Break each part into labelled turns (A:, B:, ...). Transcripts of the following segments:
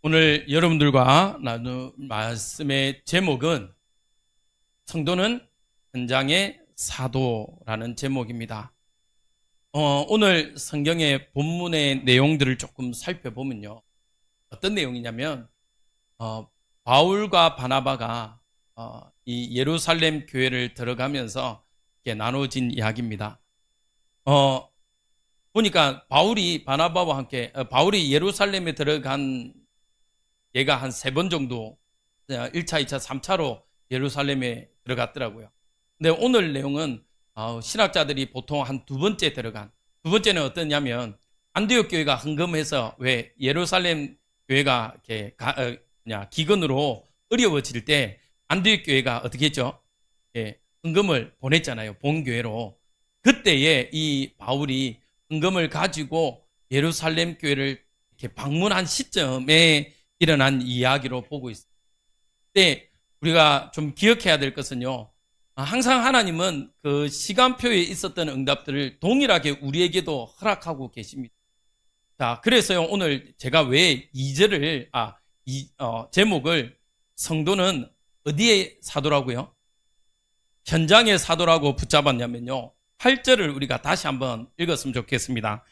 A: 오늘 여러분들과 나눌 말씀의 제목은 성도는 현장의 사도라는 제목입니다. 오늘 성경의 본문의 내용들을 조금 살펴보면요. 어떤 내용이냐면 바울과 바나바가 이 예루살렘 교회를 들어가면서 이렇게 나눠진 이야기입니다. 보니까 바울이 바나바와 함께 바울이 예루살렘에 들어간 얘가 한 3번 정도 1차, 2차, 3차로 예루살렘에 들어갔더라고요. 근데 오늘 내용은 신학자들이 보통 한 2번째 들어간, 2번째는 어떠냐면 안디옥 교회가 헌금해서 왜 예루살렘 교회가 이렇게 기근으로 어려워질 때 안디옥 교회가 어떻게 했죠? 헌금을 보냈잖아요. 본교회로. 그때에 이 바울이 헌금을 가지고 예루살렘 교회를 이렇게 방문한 시점에 일어난 이야기로 보고 있습니다. 근데 우리가 좀 기억해야 될 것은요. 항상 하나님은 그 시간표에 있었던 응답들을 동일하게 우리에게도 허락하고 계십니다. 자, 그래서요, 오늘 제가 왜 2절을, 제목을 성도는 어디에 사도라고요? 현장의 사도라고 붙잡았냐면요. 8절을 우리가 다시 한번 읽었으면 좋겠습니다.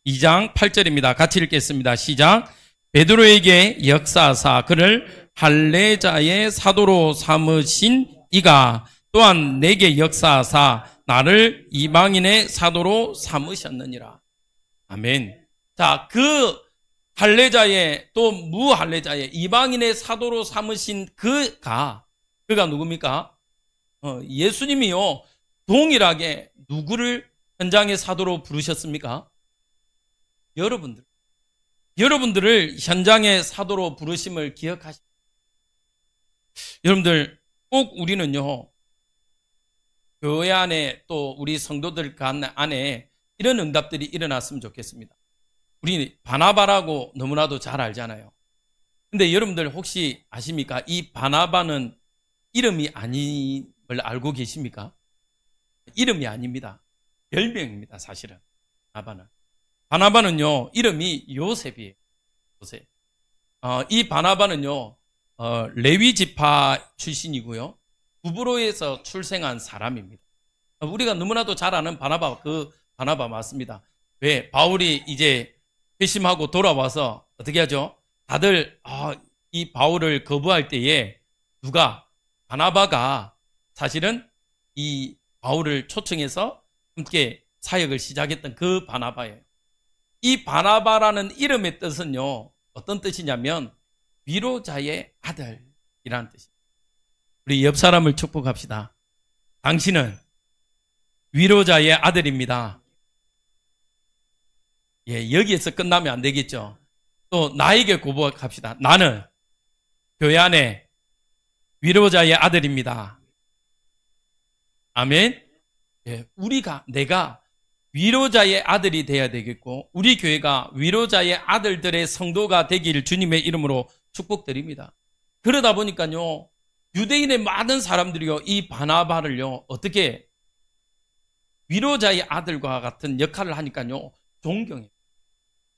A: 2장 8절입니다. 같이 읽겠습니다. 시작. 베드로에게 역사하사 그를 할례자의 사도로 삼으신 이가 또한 내게 역사하사 나를 이방인의 사도로 삼으셨느니라. 아멘. 자, 그 할례자의 또 무할례자의 이방인의 사도로 삼으신 그가 누굽니까? 예수님이요. 동일하게 누구를 현장의 사도로 부르셨습니까? 여러분들을 현장의 사도로 부르심을 기억하십시오. 여러분들 꼭 우리는요. 교회 안에 또 우리 성도들 안에 이런 응답들이 일어났으면 좋겠습니다. 우리 바나바라고 너무나도 잘 알잖아요. 근데 여러분들 혹시 아십니까? 이 바나바는 이름이 아님을 알고 계십니까? 이름이 아닙니다. 별명입니다. 사실은 바나바는요 이름이 요셉이에요. 요셉. 이 바나바는요 레위 지파 출신이고요. 구브로에서 출생한 사람입니다. 우리가 너무나도 잘 아는 바나바, 그 바나바 맞습니다. 왜? 바울이 이제 회심하고 돌아와서 어떻게 하죠? 다들 이 바울을 거부할 때에 바나바가 사실은 이 바울을 초청해서 함께 사역을 시작했던 그 바나바예요. 이 바나바라는 이름의 뜻은요, 어떤 뜻이냐면 위로자의 아들이라는 뜻입니다. 우리 옆 사람을 축복합시다. 당신은 위로자의 아들입니다. 여기에서 끝나면 안 되겠죠. 또 나에게 고백합시다. 나는 교회 안에 위로자의 아들입니다. 아멘. 내가 위로자의 아들이 되어야 되겠고 우리 교회가 위로자의 아들들의 성도가 되길 주님의 이름으로 축복드립니다. 그러다 보니까요. 유대인의 많은 사람들이요. 이 바나바를요. 어떻게 위로자의 아들과 같은 역할을 하니까요. 존경해요.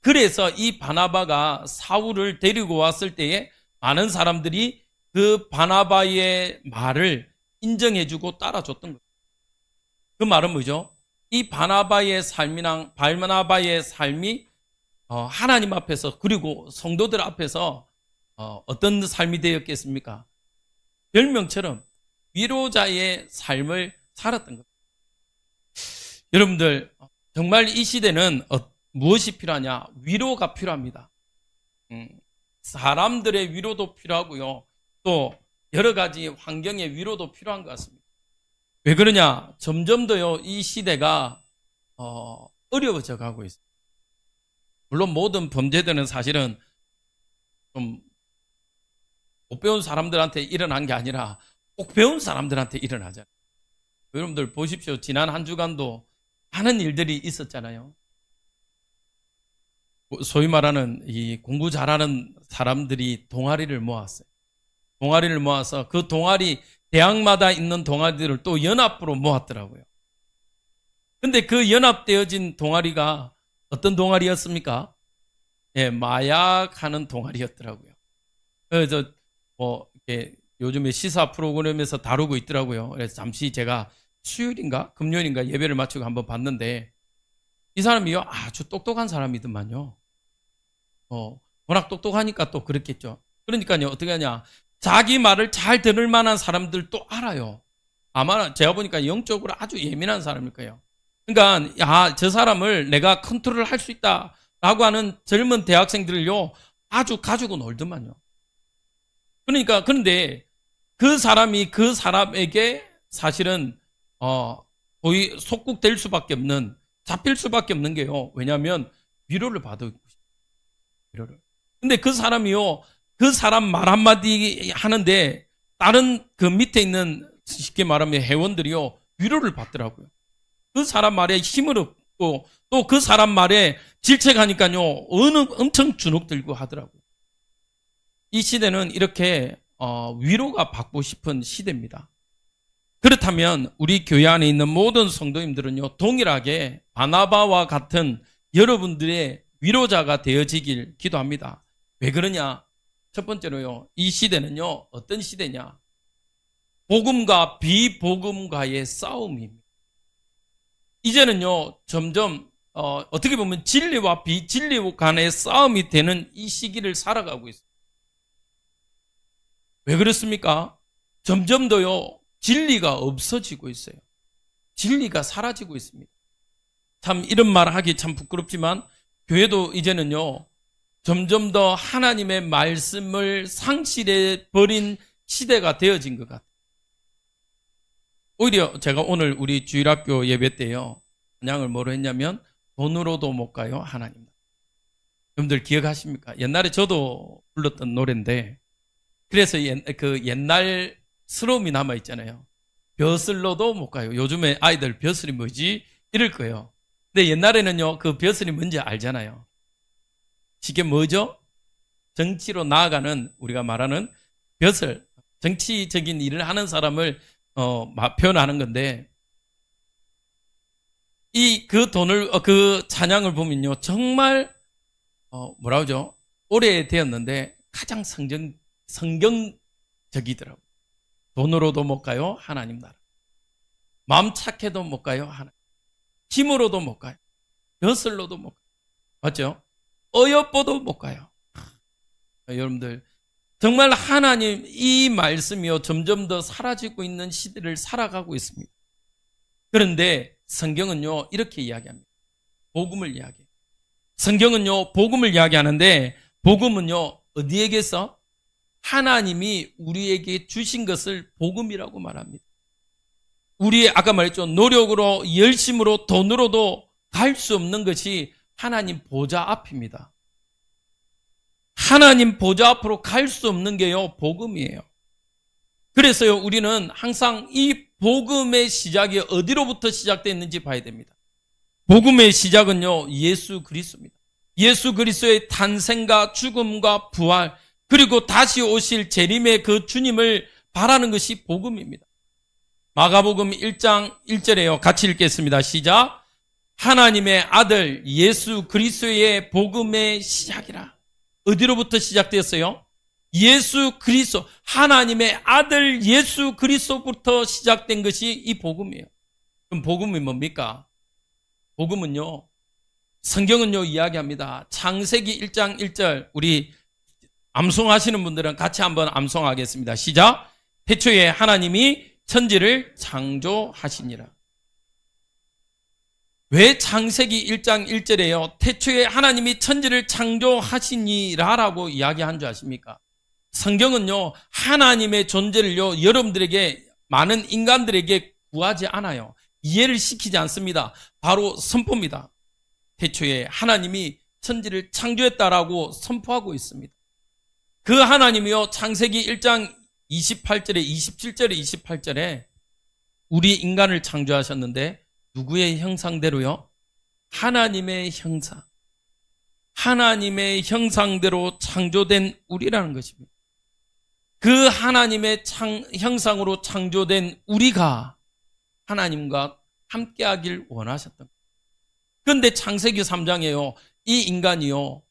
A: 그래서 이 바나바가 사울을 데리고 왔을 때에 많은 사람들이 그 바나바의 말을 인정해주고 따라줬던 거예요. 그 말은 뭐죠? 이 바나바의 삶이 하나님 앞에서 그리고 성도들 앞에서 어떤 삶이 되었겠습니까? 별명처럼 위로자의 삶을 살았던 것. 여러분들 정말 이 시대는 무엇이 필요하냐? 위로가 필요합니다. 사람들의 위로도 필요하고요. 또 여러 가지 환경의 위로도 필요한 것 같습니다. 왜 그러냐? 점점 더요 이 시대가 어려워져 가고 있습니다. 물론 모든 범죄들은 사실은 좀 못 배운 사람들한테 일어난 게 아니라 꼭 배운 사람들한테 일어나잖아요. 여러분들 보십시오. 지난 한 주간도 많은 일들이 있었잖아요. 소위 말하는 이 공부 잘하는 사람들이 동아리를 모았어요. 동아리를 모아서 그 동아리 대학마다 있는 동아리들을 또 연합으로 모았더라고요. 근데 그 연합되어진 동아리가 어떤 동아리였습니까? 마약하는 동아리였더라고요. 그래서 이렇게 요즘에 시사 프로그램에서 다루고 있더라고요. 그래서 잠시 제가 수요일인가 금요일인가 예배를 마치고 한번 봤는데 이 사람이요 아주 똑똑한 사람이더만요. 워낙 똑똑하니까 또 그렇겠죠. 그러니까요 어떻게 하냐, 자기 말을 잘 들을 만한 사람들도 알아요. 아마 제가 보니까 영적으로 아주 예민한 사람일 거예요. 그러니까 저 사람을 내가 컨트롤 할 수 있다라고 하는 젊은 대학생들을요 아주 가지고 놀더만요. 그러니까 그런데 그 사람이 그 사람에게 사실은 거의 속국될 수밖에 없는, 잡힐 수밖에 없는 게요. 왜냐하면 위로를 받고 싶어요. 위로를. 근데 그 사람이요, 그 사람 말 한마디 하는데 다른 그 밑에 있는 쉽게 말하면 회원들이요 위로를 받더라고요. 그 사람 말에 힘을 얻고 또 그 사람 말에 질책하니까요 엄청 주눅 들고 하더라고요. 이 시대는 이렇게 위로가 받고 싶은 시대입니다. 그렇다면 우리 교회 안에 있는 모든 성도님들은요 동일하게 바나바와 같은 여러분들의 위로자가 되어지길 기도합니다. 왜 그러냐? 첫 번째로요, 이 시대는요 어떤 시대냐? 복음과 비복음과의 싸움입니다. 이제는요 점점 어떻게 보면 진리와 비진리 간의 싸움이 되는 이 시기를 살아가고 있습니다. 왜 그렇습니까? 점점 더요 진리가 없어지고 있어요. 진리가 사라지고 있습니다. 참 이런 말 하기 참 부끄럽지만 교회도 이제는요 점점 더 하나님의 말씀을 상실해 버린 시대가 되어진 것 같아요. 오히려 제가 오늘 우리 주일학교 예배 때요 찬양을 뭐로 했냐면 돈으로도 못 가요 하나님. 여러분들 기억하십니까? 옛날에 저도 불렀던 노래인데 그래서 그 옛날스러움이 남아있잖아요. 벼슬로도 못 가요. 요즘에 아이들 벼슬이 뭐지? 이럴 거예요. 근데 옛날에는요 그 벼슬이 뭔지 알잖아요. 이게 뭐죠? 정치로 나아가는, 우리가 말하는 벼슬, 정치적인 일을 하는 사람을 표현하는 건데, 그 돈을, 그 찬양을 보면요, 정말, 뭐라 그러죠? 오래되었는데, 가장 성경적이더라고요. 돈으로도 못 가요, 하나님 나라. 마음 착해도 못 가요, 하나님. 힘으로도 못 가요. 벼슬로도 못 가요. 맞죠? 어여뻐도 못 가요. 여러분들, 정말 하나님 이 말씀이요 점점 더 사라지고 있는 시대를 살아가고 있습니다. 그런데 성경은요 이렇게 이야기합니다. 복음을 이야기해요. 성경은요 복음을 이야기하는데 복음은요 어디에게서? 하나님이 우리에게 주신 것을 복음이라고 말합니다. 우리의 아까 말했죠 노력으로 열심으로 돈으로도 갈 수 없는 것이 하나님 보좌 앞입니다. 하나님 보좌 앞으로 갈 수 없는 게요 복음이에요. 그래서요 우리는 항상 이 복음의 시작이 어디로부터 시작됐는지 봐야 됩니다. 복음의 시작은요 예수 그리스도입니다. 예수 그리스도의 탄생과 죽음과 부활, 그리고 다시 오실 재림의 그 주님을 바라는 것이 복음입니다. 마가복음 1장 1절에요 같이 읽겠습니다. 시작. 하나님의 아들 예수 그리스도의 복음의 시작이라. 어디로부터 시작됐어요? 예수 그리스도, 하나님의 아들 예수 그리스도부터 시작된 것이 이 복음이에요. 그럼 복음이 뭡니까? 복음은요 성경은요 이야기합니다. 창세기 1장 1절, 우리 암송하시는 분들은 같이 한번 암송하겠습니다. 시작. 태초에 하나님이 천지를 창조하시니라. 왜 창세기 1장 1절에요 태초에 하나님이 천지를 창조하시니라라고 이야기한 줄 아십니까? 성경은요 하나님의 존재를요 여러분들에게, 많은 인간들에게 구하지 않아요. 이해를 시키지 않습니다. 바로 선포입니다. 태초에 하나님이 천지를 창조했다라고 선포하고 있습니다. 그 하나님이요 창세기 1장 28절에 27절에 28절에 우리 인간을 창조하셨는데 누구의 형상대로요? 하나님의 형상. 하나님의 형상대로 창조된 우리라는 것입니다. 그 하나님의 형상으로 창조된 우리가 하나님과 함께하길 원하셨던 거예요. 그런데 창세기 3장에요 이 인간이요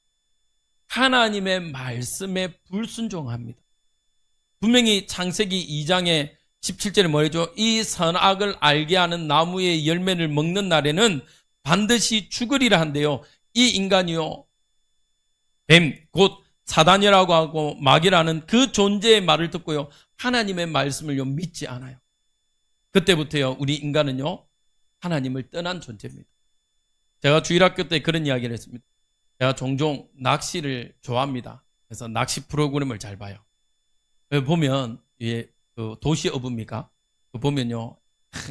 A: 하나님의 말씀에 불순종합니다. 분명히 창세기 2장의 17절에 뭐죠? 이 선악을 알게 하는 나무의 열매를 먹는 날에는 반드시 죽으리라 한대요. 이 인간이요, 뱀, 곧 사단이라고 하고 마귀라는 그 존재의 말을 듣고요, 하나님의 말씀을요 믿지 않아요. 그때부터요 우리 인간은요 하나님을 떠난 존재입니다. 제가 주일학교 때 그런 이야기를 했습니다. 제가 종종 낚시를 좋아합니다. 그래서 낚시 프로그램을 잘 봐요. 보면 그 도시 어부입니까? 보면요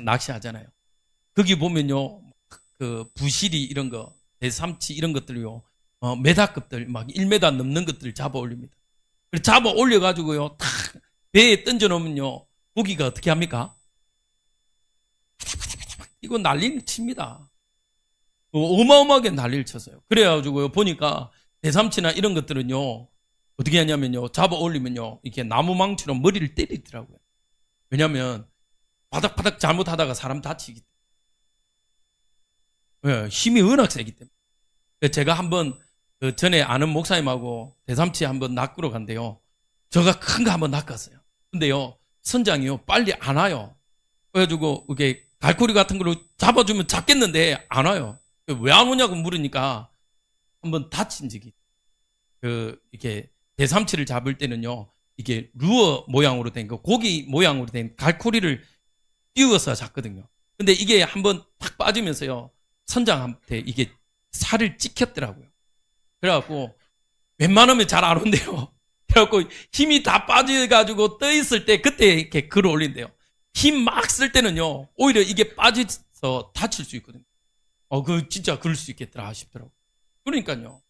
A: 낚시하잖아요. 거기 보면요 그 부시리 이런 거, 대삼치 이런 것들요 메다급들 막 1m 넘는 것들을 잡아 올립니다. 잡아 올려가지고요 탁 배에 던져 놓으면요 고기가 어떻게 합니까? 이거 난리를 칩니다. 어마어마하게 난리를 쳤어요. 그래가지고요 보니까 대삼치나 이런 것들은요 어떻게 하냐면요 잡아 올리면요 이렇게 나무망치로 머리를 때리더라고요. 왜냐하면 바닥바닥 잘못하다가 사람 다치기 때문에. 네, 힘이 워낙 세기 때문에. 제가 한번 그 전에 아는 목사님하고 대삼치 한번 낚으러 간대요. 저가 큰 거 한번 낚았어요. 근데요 선장이요 빨리 안 와요. 그래가지고 이게 갈고리 같은 걸로 잡아주면 잡겠는데 안 와요. 왜 안 오냐고 물으니까 한번 다친 적이 이렇게 대삼치를 잡을 때는요 이게 루어 모양으로 된 거, 고기 모양으로 된 갈고리를 띄워서 잡거든요. 근데 이게 한번 탁 빠지면서요 선장한테 이게 살을 찍혔더라고요. 그래갖고 웬만하면 잘 안 온대요. 그래갖고 힘이 다 빠져가지고 떠 있을 때 그때 이렇게 글을 올린대요. 힘 막 쓸 때는요 오히려 이게 빠져서 다칠 수 있거든요. 진짜 그럴 수 있겠더라 싶더라고요. 그러니까요.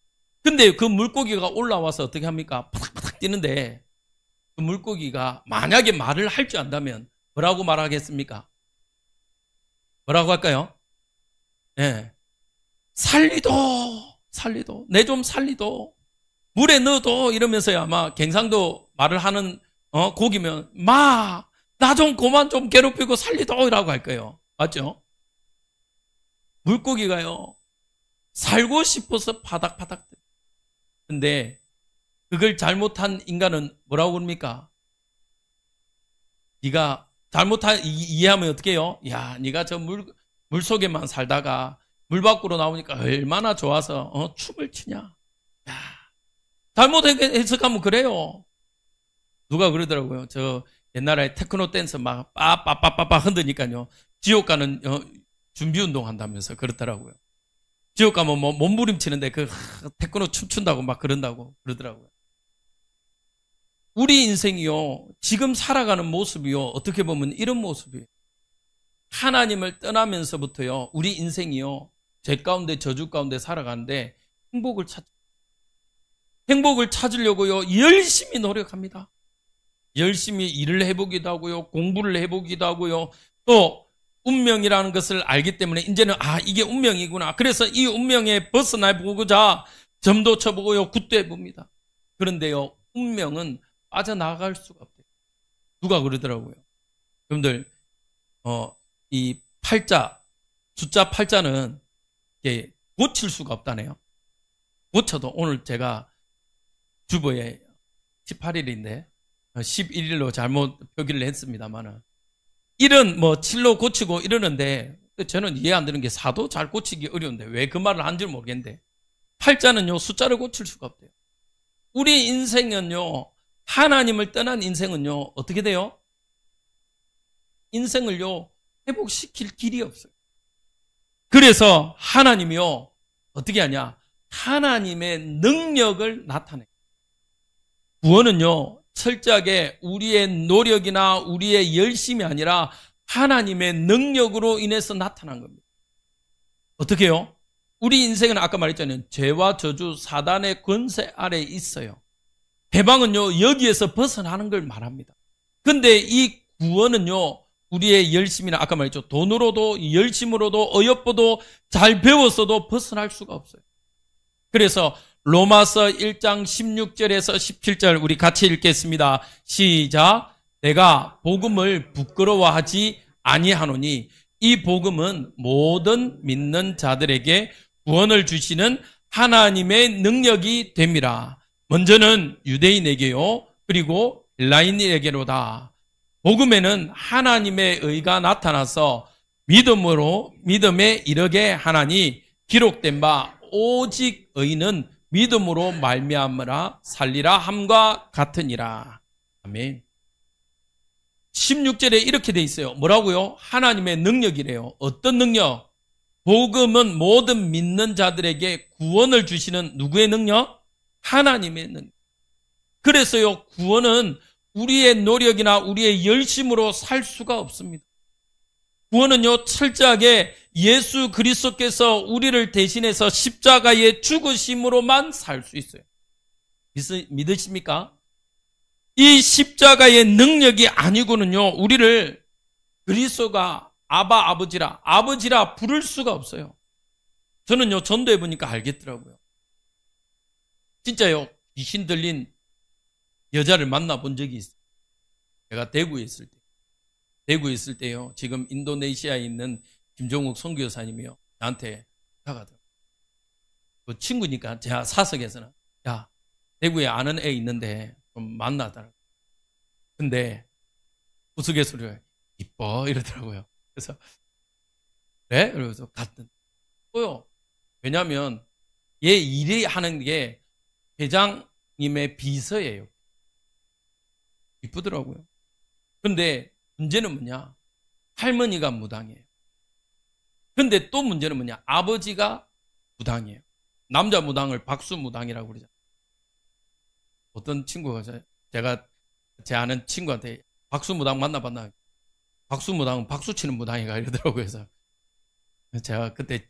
A: 근데 그 물고기가 올라와서 어떻게 합니까? 파닥파닥 뛰는데 그 물고기가 만약에 말을 할 줄 안다면 뭐라고 말하겠습니까? 뭐라고 할까요? 네. 살리도 내 좀 살리도 물에 넣어도 이러면서야 아마 갱상도 말을 하는 고기면 나 좀 그만 좀 괴롭히고 살리도라고 할 거예요. 맞죠? 물고기가요 살고 싶어서 파닥파닥. 근데 그걸 잘못한 인간은 뭐라고 그럽니까? 네가 이해하면 어떻게 해요? 야, 네가 저 물 속에만 살다가 물 밖으로 나오니까 얼마나 좋아서 춤을 추냐. 야, 잘못 해석하면 그래요. 누가 그러더라고요. 저 옛날에 테크노 댄스 막 빠빠빠빠빠 흔드니까요 지옥 가는 준비 운동 한다면서 그렇더라고요. 지옥 가면 뭐 몸부림치는데 그 테크노 춤춘다고 막 그러더라고요. 우리 인생이요 지금 살아가는 모습이요 어떻게 보면 이런 모습이에요. 하나님을 떠나면서부터요 우리 인생이요 죄 가운데 저주 가운데 살아가는데 행복을 찾으려고요 열심히 노력합니다. 열심히 일을 해보기도 하고요 공부를 해보기도 하고요 또 운명이라는 것을 알기 때문에 이제는 이게 운명이구나. 그래서 이 운명에 벗어나보고자 점도 쳐보고요 굿도 해봅니다. 그런데요 운명은 빠져나갈 수가 없대요. 누가 그러더라고요. 여러분들 이 팔자 숫자 8자는 이게 고칠 수가 없다네요. 고쳐도 오늘 제가 주보에 18일인데 11일로 잘못 표기를 했습니다만은 1은 뭐 7로 고치고 이러는데 저는 이해 안 되는 게 4도 잘 고치기 어려운데 왜 그 말을 한지 모르겠는데 8자는요 숫자를 고칠 수가 없대요. 우리 인생은요 하나님을 떠난 인생은요 어떻게 돼요? 인생을요 회복시킬 길이 없어요. 그래서 하나님이요 어떻게 하냐? 하나님의 능력을 나타내요. 구원은요 철저하게 우리의 노력이나 우리의 열심이 아니라 하나님의 능력으로 인해서 나타난 겁니다. 어떻게 해요? 우리 인생은 아까 말했잖아요. 죄와 저주, 사단의 권세 아래에 있어요. 해방은요 여기에서 벗어나는 걸 말합니다. 근데 이 구원은요 우리의 열심이나 아까 말했죠. 돈으로도 열심으로도 어여뻐도 잘 배웠어도 벗어날 수가 없어요. 그래서 로마서 1장 16절에서 17절 우리 같이 읽겠습니다. 시작. 내가 복음을 부끄러워하지 아니하노니 이 복음은 모든 믿는 자들에게 구원을 주시는 하나님의 능력이 됨이라. 먼저는 유대인에게요, 그리고 헬라인에게로다. 복음에는 하나님의 의가 나타나서 믿음에 이르게 하나니 기록된 바 오직 의는 믿음으로 말미암으라 살리라 함과 같으니라. 아멘. 16절에 이렇게 돼 있어요. 뭐라고요? 하나님의 능력이래요. 어떤 능력? 복음은 모든 믿는 자들에게 구원을 주시는 누구의 능력? 하나님의 능력. 그래서요, 구원은 우리의 노력이나 우리의 열심으로 살 수가 없습니다. 구원은요, 철저하게 예수 그리스도께서 우리를 대신해서 십자가에 죽으심으로만 살 수 있어요. 믿으십니까? 이 십자가의 능력이 아니고는요, 우리를 그리스도가 아버지라 부를 수가 없어요. 저는요, 전도해 보니까 알겠더라고요. 진짜요, 귀신 들린 여자를 만나본 적이 있어요. 제가 대구에 있을 때요, 지금 인도네시아에 있는 김종욱 선교사님이요, 나한테 부탁하더라고요. 그 친구니까 제가 사석에서는, 야, 대구에 아는 애 있는데 좀 만나달라고. 근데 우스갯소리를 이뻐 이러더라고요. 그래서 그래? 그래서 갔던 또요. 왜냐하면 얘 일이 하는 게 회장님의 비서예요. 이쁘더라고요. 근데 문제는 뭐냐? 할머니가 무당이에요. 근데 또 문제는 뭐냐? 아버지가 무당이에요. 남자 무당을 박수 무당이라고 그러잖아요. 어떤 친구가 제가 제 아는 친구한테 박수 무당 만나봤나? 박수 무당은 박수 치는 무당이가 이러더라고요. 그래서 제가 그때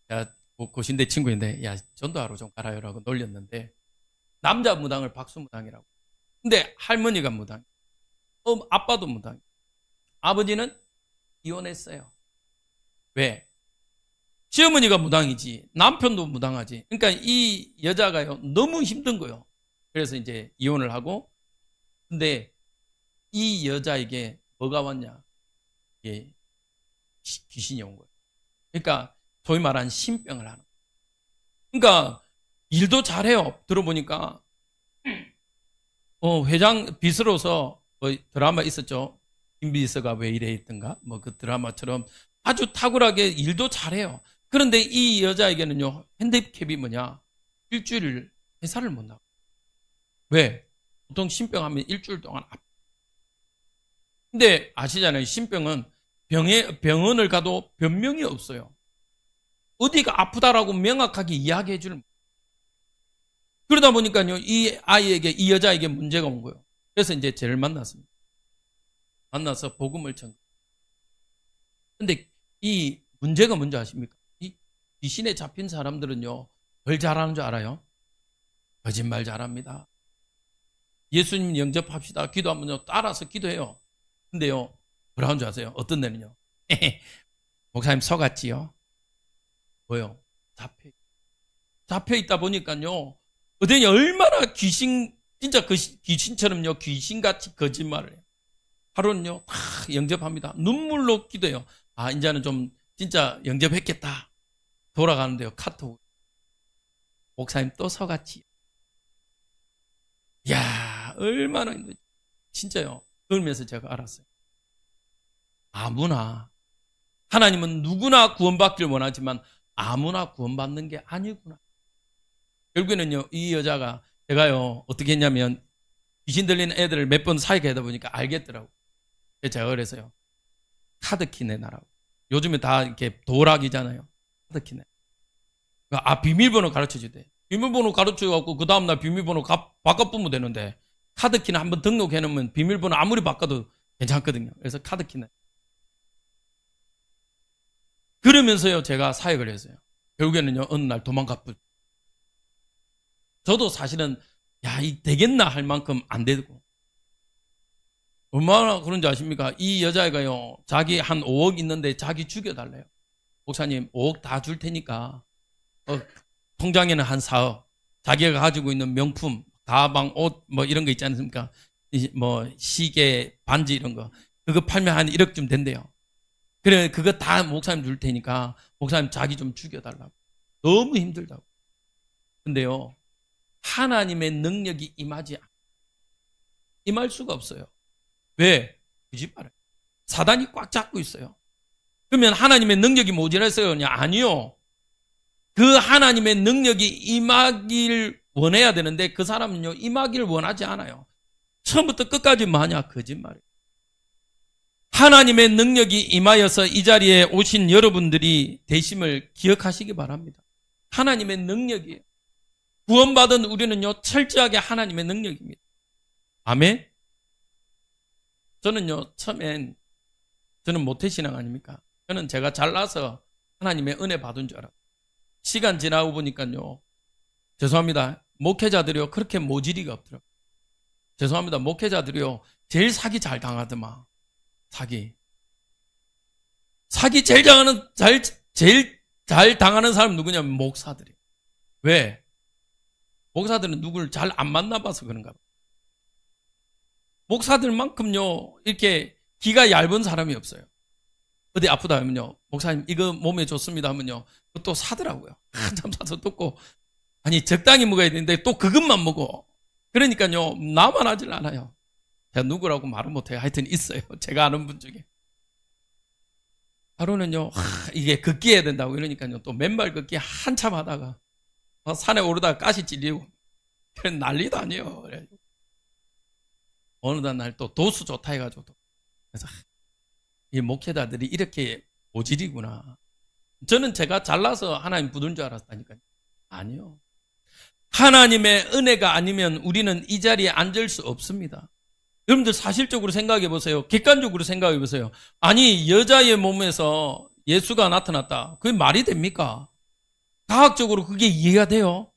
A: 제가 고신대 친구인데, 야, 전도하러 좀 가라요라고 놀렸는데, 남자 무당을 박수 무당이라고. 근데 할머니가 무당, 아빠도 무당, 아버지는 이혼했어요. 왜? 시어머니가 무당이지 남편도 무당하지. 그러니까 이 여자가요, 너무 힘든 거예요. 그래서 이제 이혼을 하고, 근데 이 여자에게 뭐가 왔냐? 이게 귀신이 온 거예요. 그러니까 소위 말하는 신병을 하는 거예요. 그러니까 일도 잘해요. 들어보니까 회장 비서로서 뭐 드라마 있었죠. 김비서가 왜 이래 있던가, 뭐 그 드라마처럼 아주 탁월하게 일도 잘해요. 그런데 이 여자에게는요, 핸디캡이 뭐냐? 일주일 회사를 못 나가. 왜? 보통 신병하면 일주일 동안 아파. 근데 아시잖아요, 신병은 병원을 가도 변명이 없어요. 어디가 아프다라고 명확하게 이야기해 주는. 그러다 보니까요, 이 여자에게 문제가 온 거예요. 그래서 이제 쟤를 만났습니다. 만나서 복음을 전. 근데 이 문제가 뭔지 아십니까? 이 귀신에 잡힌 사람들은요, 뭘 잘하는 줄 알아요? 거짓말 잘합니다. 예수님 영접합시다. 기도하면요, 따라서 기도해요. 근데요, 뭐라 하는 줄 아세요? 어떤 데는요, 목사님 속았지요? 뭐요? 잡혀 있다 보니까요, 어den이 얼마나 진짜 그 귀신처럼요, 귀신같이 거짓말을 해요. 하루는요, 다 영접합니다. 눈물로 기도해요. 아, 이제는 좀 진짜 영접했겠다. 돌아가는데요, 카톡. 목사님 또 속았지. 이야, 얼마나 힘들지. 진짜요. 그러면서 제가 알았어요. 아무나, 하나님은 누구나 구원받기를 원하지만 아무나 구원받는 게 아니구나. 결국에는요, 이 여자가, 제가요, 어떻게 했냐면, 귀신 들린 애들을 몇 번 사이게 하다 보니까 알겠더라고. 제가 그래서요, 카드키 내놔라고. 요즘에 다 이렇게 도락이잖아요. 카드키 내. 비밀번호 가르쳐 주대. 비밀번호 가르쳐 갖고 그 다음날 비밀번호 바꿔보면 되는데, 카드키는 한번 등록해 놓으면 비밀번호 아무리 바꿔도 괜찮거든요. 그래서 카드키 내. 그러면서요, 제가 사역을 했어요. 결국에는요, 어느 날 도망가. 저도 사실은, 야, 이 되겠나 할 만큼 안 되고. 얼마나 그런지 아십니까? 이 여자애가요, 자기 한 5억 있는데 자기 죽여달래요. 목사님, 5억 다 줄 테니까, 통장에는 한 4억, 자기가 가지고 있는 명품, 가방, 옷, 뭐 이런 거 있지 않습니까? 뭐, 시계, 반지 이런 거. 그거 팔면 한 1억쯤 된대요. 그래, 그거 다 목사님 줄 테니까, 목사님 자기 좀 죽여달라고. 너무 힘들다고. 근데요, 하나님의 능력이 임할 수가 없어요. 왜? 굳이 말해. 사단이 꽉 잡고 있어요. 그러면 하나님의 능력이 모자랐어요? 아니요. 그 하나님의 능력이 임하길 원해야 되는데 그 사람은요, 임하기를 원하지 않아요. 처음부터 끝까지 마냐? 거짓말이에요. 하나님의 능력이 임하여서 이 자리에 오신 여러분들이 되심을 기억하시기 바랍니다. 하나님의 능력이에요. 구원받은 우리는요, 철저하게 하나님의 능력입니다. 아멘? 저는요, 처음엔 저는 모태신앙 아닙니까? 저는 제가 잘나서 하나님의 은혜 받은 줄 알아요. 시간 지나고 보니까요, 죄송합니다. 목회자들이요, 그렇게 모질이가 없더라고요. 죄송합니다. 목회자들이요, 제일 사기 잘 당하더만. 사기 제일 잘 당하는 사람 누구냐면 목사들이에요. 왜? 목사들은 누구를 잘 안 만나봐서 그런가 봐요. 목사들만큼요, 이렇게 기가 얇은 사람이 없어요. 어디 아프다 하면요, 목사님 이거 몸에 좋습니다 하면요, 또 사더라고요. 한참 사서 뜯고, 아니 적당히 먹어야 되는데 또 그것만 먹어. 그러니까요, 나만 하질 않아요. 제가 누구라고 말은 못해요. 하여튼 있어요. 제가 아는 분 중에. 하루는요, 이게 걷기 해야 된다고 이러니까요, 또 맨발 걷기 한참 하다가 산에 오르다가 가시 찔리고 난리도 아니에요. 어느 날 또 도수 좋다 해가지고, 그래서 이 목회자들이 이렇게 모질이구나. 저는 제가 잘나서 하나님 부른 줄 알았다니까요. 아니요. 하나님의 은혜가 아니면 우리는 이 자리에 앉을 수 없습니다. 여러분들 사실적으로 생각해 보세요. 객관적으로 생각해 보세요. 아니, 여자의 몸에서 예수가 나타났다. 그게 말이 됩니까? 과학적으로 그게 이해가 돼요.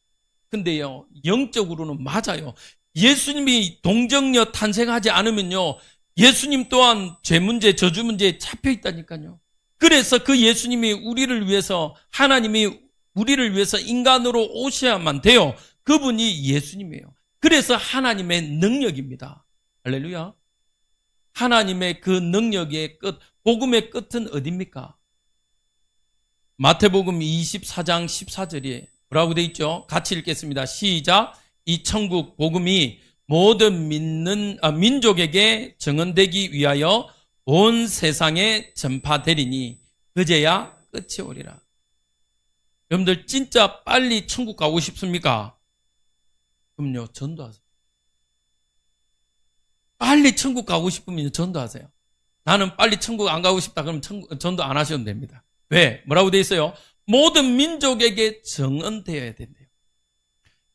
A: 근데요, 영적으로는 맞아요. 예수님이 동정녀 탄생하지 않으면요, 예수님 또한 죄 문제, 저주 문제에 잡혀 있다니까요. 그래서 그 예수님이 우리를 위해서, 하나님이 우리를 위해서 인간으로 오셔야만 돼요. 그분이 예수님이에요. 그래서 하나님의 능력입니다. 할렐루야. 하나님의 그 능력의 끝, 복음의 끝은 어디입니까? 마태복음 24장 14절에 뭐라고 되어 있죠? 같이 읽겠습니다. 시작. 이 천국 복음이 모든 민족에게 증언되기 위하여 온 세상에 전파되리니 그제야 끝이 오리라. 여러분들 진짜 빨리 천국 가고 싶습니까? 그럼요, 전도하세요. 빨리 천국 가고 싶으면 전도하세요. 나는 빨리 천국 안 가고 싶다 그러면 전도 안 하셔도 됩니다. 왜? 뭐라고 되어 있어요? 모든 민족에게 증언되어야 된대요.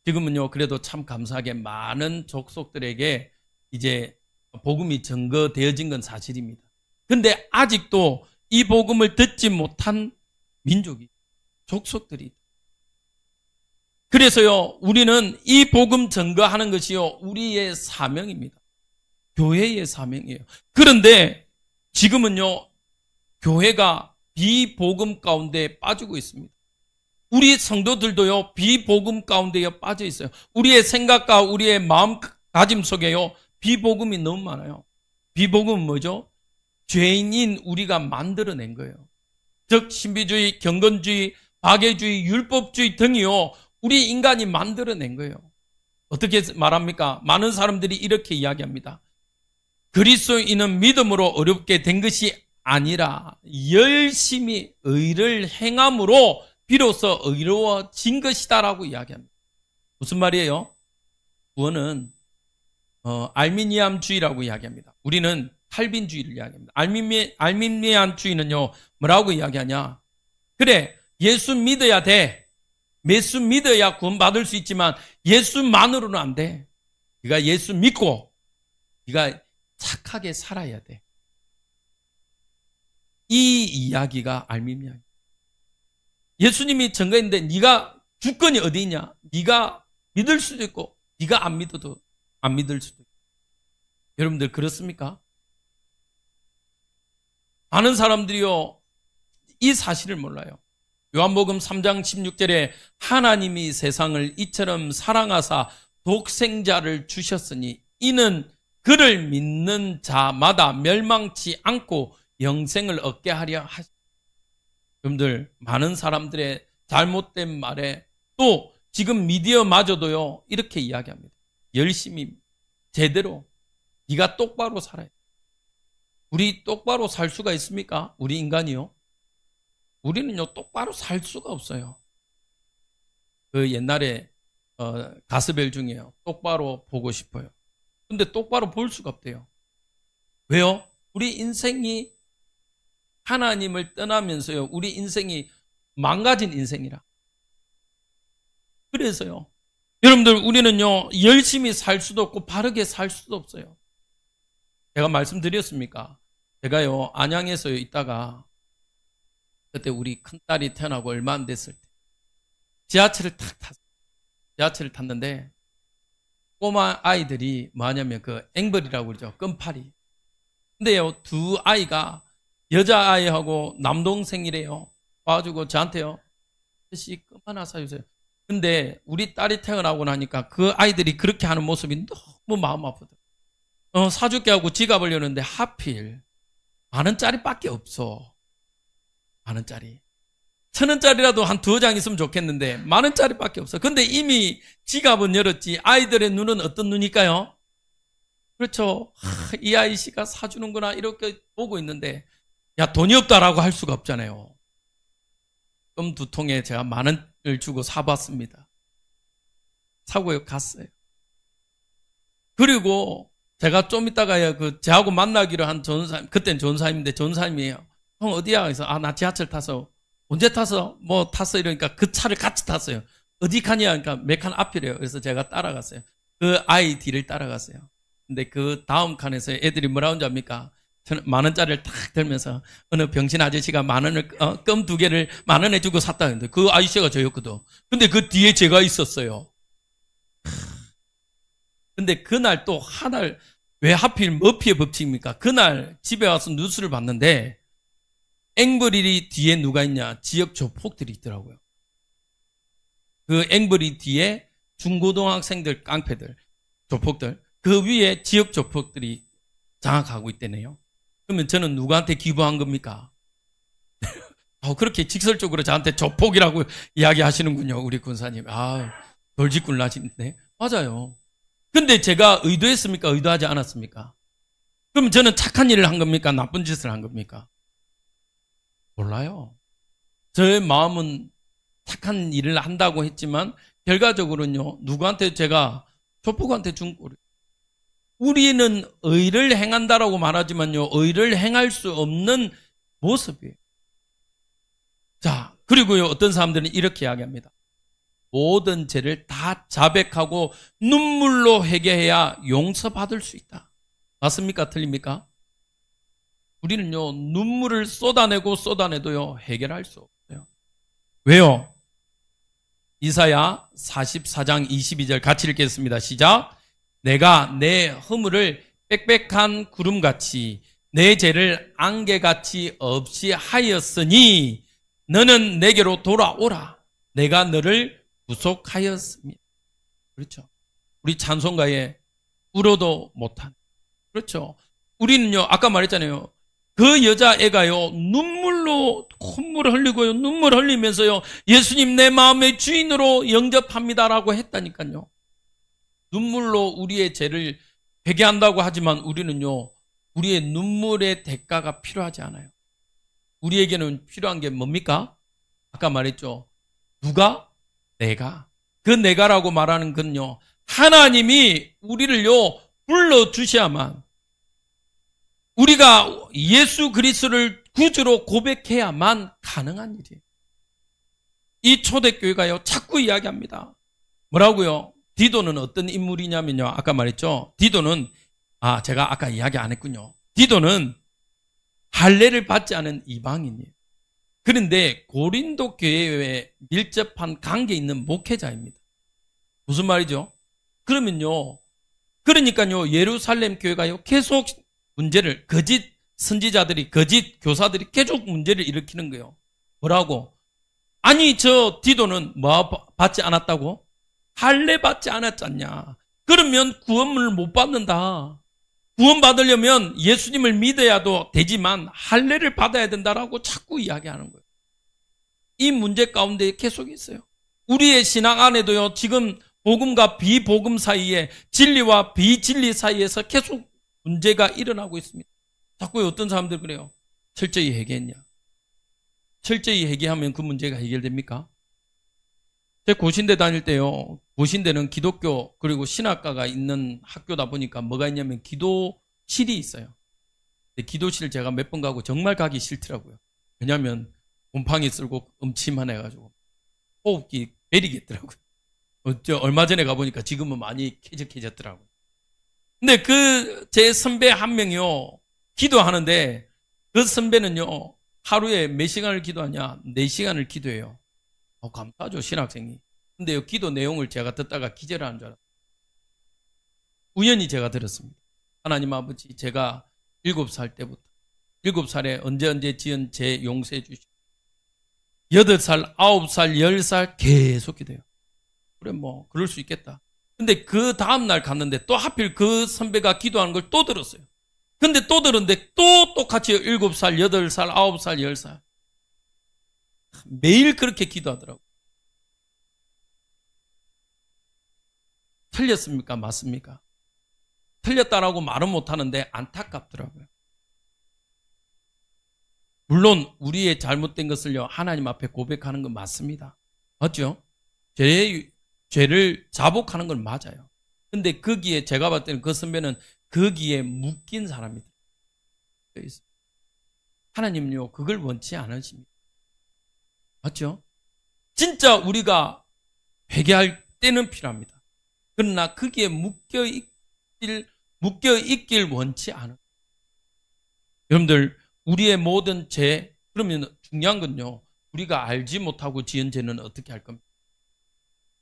A: 지금은요, 그래도 참 감사하게 많은 족속들에게 이제 복음이 증거되어진 건 사실입니다. 근데 아직도 이 복음을 듣지 못한 민족이, 족속들이. 그래서요, 우리는 이 복음 증거하는 것이요, 우리의 사명입니다. 교회의 사명이에요. 그런데 지금은요, 교회가 비복음 가운데 빠지고 있습니다. 우리 성도들도요, 비복음 가운데에 빠져 있어요. 우리의 생각과 우리의 마음가짐 속에요, 비복음이 너무 많아요. 비복음은 뭐죠? 죄인인 우리가 만들어낸 거예요. 즉 신비주의, 경건주의, 박애주의, 율법주의 등이요, 우리 인간이 만들어낸 거예요. 어떻게 말합니까? 많은 사람들이 이렇게 이야기합니다. 그리스도인은 믿음으로 어렵게 된 것이 아니라 열심히 의를 행함으로 비로소 의로워진 것이다라고 이야기합니다. 무슨 말이에요? 구원은 알미니안주의라고 이야기합니다. 우리는 칼빈주의를 이야기합니다. 알미니안주의는요, 뭐라고 이야기하냐? 그래, 예수 믿어야 돼. 예수 믿어야 구원받을 수 있지만 예수만으로는 안 돼. 네가 예수 믿고 네가 착하게 살아야 돼. 이 이야기가 알미니안. 예수님이 증거했는데 네가 주권이 어디 있냐? 네가 믿을 수도 있고 네가 안 믿어도 안 믿을 수도 있고. 여러분들 그렇습니까? 많은 사람들이요, 이 사실을 몰라요. 요한복음 3장 16절에 하나님이 세상을 이처럼 사랑하사 독생자를 주셨으니 이는 그를 믿는 자마다 멸망치 않고 영생을 얻게 하려 하십니다. 여러분들, 많은 사람들의 잘못된 말에 또 지금 미디어마저도요, 이렇게 이야기합니다. 열심히, 제대로, 네가 똑바로 살아야 돼. 우리 똑바로 살 수가 있습니까? 우리 인간이요? 우리는요, 똑바로 살 수가 없어요. 그 옛날에, 가스벨 중에요. 똑바로 보고 싶어요. 근데 똑바로 볼 수가 없대요. 왜요? 우리 인생이 하나님을 떠나면서요, 우리 인생이 망가진 인생이라. 그래서요, 여러분들, 우리는요, 열심히 살 수도 없고, 바르게 살 수도 없어요. 제가 말씀드렸습니까? 제가요, 안양에서요, 있다가, 그때 우리 큰딸이 태어나고 얼마 안 됐을 때, 지하철을 탁 탔어요. 지하철을 탔는데, 꼬마 아이들이 뭐냐면, 그, 앵벌이라고 그러죠. 껌파리. 근데요, 두 아이가, 여자아이하고 남동생이래요. 와가지고 저한테요, 아저씨, 껌 하나 사주세요. 근데 우리 딸이 태어나고 나니까 그 아이들이 그렇게 하는 모습이 너무 마음 아프더라고요. 사줄게 하고 지갑을 여는데 하필 10,000원짜리 밖에 없어. 10,000원짜리. 1,000원짜리라도 한 2장 있으면 좋겠는데 10,000원짜리 밖에 없어. 근데 이미 지갑은 열었지. 아이들의 눈은 어떤 눈일까요? 그렇죠. 이 아이씨가 사주는구나 이렇게 보고 있는데, 야, 돈이 없다라고 할 수가 없잖아요. 껌 2통에 제가 10,000원을 주고 사봤습니다. 사고요, 갔어요. 그리고 제가 좀 이따가 저하고 만나기로 한 전사님, 그땐 전사님인데 전사님이에요. 형 어디야? 그래서 나 지하철 타서. 언제 탔어? 뭐 탔어? 이러니까 그 차를 같이 탔어요. 어디 가냐? 그러니까 몇 칸 앞이래요. 그래서 제가 따라갔어요. 그 아이 뒤를 따라갔어요. 근데 그 다음 칸에서 애들이 뭐라고 하는지 압니까? 10,000원짜리를 탁 들면서 어느 병신 아저씨가 10,000원을 껌 2개를 10,000원에 주고 샀다 했는데 그 아저씨가 저였거든. 근데 그 뒤에 제가 있었어요. 근데 그날 또 하날, 왜 하필 머피의 법칙입니까? 그날 집에 와서 뉴스를 봤는데 앵벌이 뒤에 누가 있냐? 지역 조폭들이 있더라고요. 그 앵벌이 뒤에 중고등학생들, 깡패들, 조폭들, 그 위에 지역 조폭들이 장악하고 있다네요. 그러면 저는 누구한테 기부한 겁니까? 그렇게 직설적으로 저한테 조폭이라고 이야기하시는군요, 우리 군사님. 돌직구를 나시는데. 맞아요. 근데 제가 의도했습니까? 의도하지 않았습니까? 그럼 저는 착한 일을 한 겁니까? 나쁜 짓을 한 겁니까? 몰라요. 저의 마음은 착한 일을 한다고 했지만 결과적으로는요, 누구한테 제가 조폭한테 준 꼴을. 우리는 의를 행한다라고 말하지만요, 의를 행할 수 없는 모습이에요. 자, 그리고요, 어떤 사람들은 이렇게 이야기합니다. 모든 죄를 다 자백하고 눈물로 회개해야 용서받을 수 있다. 맞습니까? 틀립니까? 우리는요, 눈물을 쏟아내도요, 해결할 수 없어요. 왜요? 이사야 44장 22절 같이 읽겠습니다. 시작. 내가 내 허물을 빽빽한 구름같이 내 죄를 안개같이 없이 하였으니 너는 내게로 돌아오라. 내가 너를 구속하였습니다. 그렇죠. 우리 찬송가에 울어도 못한. 그렇죠. 우리는요, 아까 말했잖아요. 그 여자애가요, 눈물로 콧물을 흘리고요, 눈물 흘리면서요, 예수님 내 마음의 주인으로 영접합니다라고 했다니까요. 눈물로 우리의 죄를 회개한다고 하지만 우리는요, 우리의 눈물의 대가가 필요하지 않아요. 우리에게는 필요한 게 뭡니까? 아까 말했죠. 누가? 내가. 그 내가라고 말하는 건요, 하나님이 우리를요, 불러주셔야만, 우리가 예수 그리스도를 구주로 고백해야만 가능한 일이에요. 이 초대교회가요, 자꾸 이야기합니다. 뭐라고요? 디도는 어떤 인물이냐면요, 아까 말했죠. 디도는, 제가 아까 이야기 안 했군요. 디도는 할례를 받지 않은 이방인이에요. 그런데 고린도 교회에 밀접한 관계 있는 목회자입니다. 무슨 말이죠? 그러니까요, 예루살렘 교회가요, 계속 문제를, 거짓 선지자들이, 거짓 교사들이 계속 문제를 일으키는 거예요. 뭐라고? 아니, 저 디도는 뭐 받지 않았다고? 할례 받지 않았잖냐. 그러면 구원을 못 받는다. 구원 받으려면 예수님을 믿어야도 되지만 할례를 받아야 된다라고 자꾸 이야기하는 거예요. 이 문제 가운데 계속 있어요. 우리의 신앙 안에도요, 지금 복음과 비복음 사이에, 진리와 비진리 사이에서 계속 문제가 일어나고 있습니다. 자꾸 어떤 사람들 그래요. 철저히 회개했냐? 철저히 회개하면 그 문제가 해결됩니까? 제가 고신대 다닐 때요, 고신대는 기독교 그리고 신학과가 있는 학교다 보니까 뭐가 있냐면 기도실이 있어요. 근데 기도실 제가 몇 번 가고 정말 가기 싫더라고요. 왜냐하면 곰팡이 쓸고 음침만 해가지고 호흡기 베리겠더라고요. 얼마 전에 가보니까 지금은 많이 쾌적해졌더라고요. 근데 제 선배 한 명이요, 기도하는데 그 선배는요, 하루에 몇 시간을 기도하냐? 4시간을 기도해요. 감사하죠, 신학생이. 근데 기도 내용을 제가 듣다가 기절하는 줄 알았어요. 우연히 제가 들었습니다. 하나님 아버지, 제가 7살 때부터 7살에 언제 지은 죄 용서해 주시고 8살, 9살, 10살 계속 기도해요. 그래 뭐 그럴 수 있겠다. 근데 그 다음날 갔는데 또 하필 그 선배가 기도하는 걸 또 들었어요. 근데 또 들었는데 또 똑같이 7살, 8살, 9살, 10살 매일 그렇게 기도하더라고요. 틀렸습니까? 맞습니까? 틀렸다라고 말은 못하는데 안타깝더라고요. 물론 우리의 잘못된 것을요, 하나님 앞에 고백하는 건 맞습니다. 맞죠? 죄를 자복하는 건 맞아요. 근데 거기에 제가 봤을 때는 그 선배는 거기에 묶인 사람이다. 하나님은요, 그걸 원치 않으십니다. 맞죠? 진짜 우리가 회개할 때는 필요합니다. 그러나 거기에 묶여있길 원치 않아요. 여러분들, 우리의 모든 죄, 그러면 중요한 건요, 우리가 알지 못하고 지은 죄는 어떻게 할 겁니까?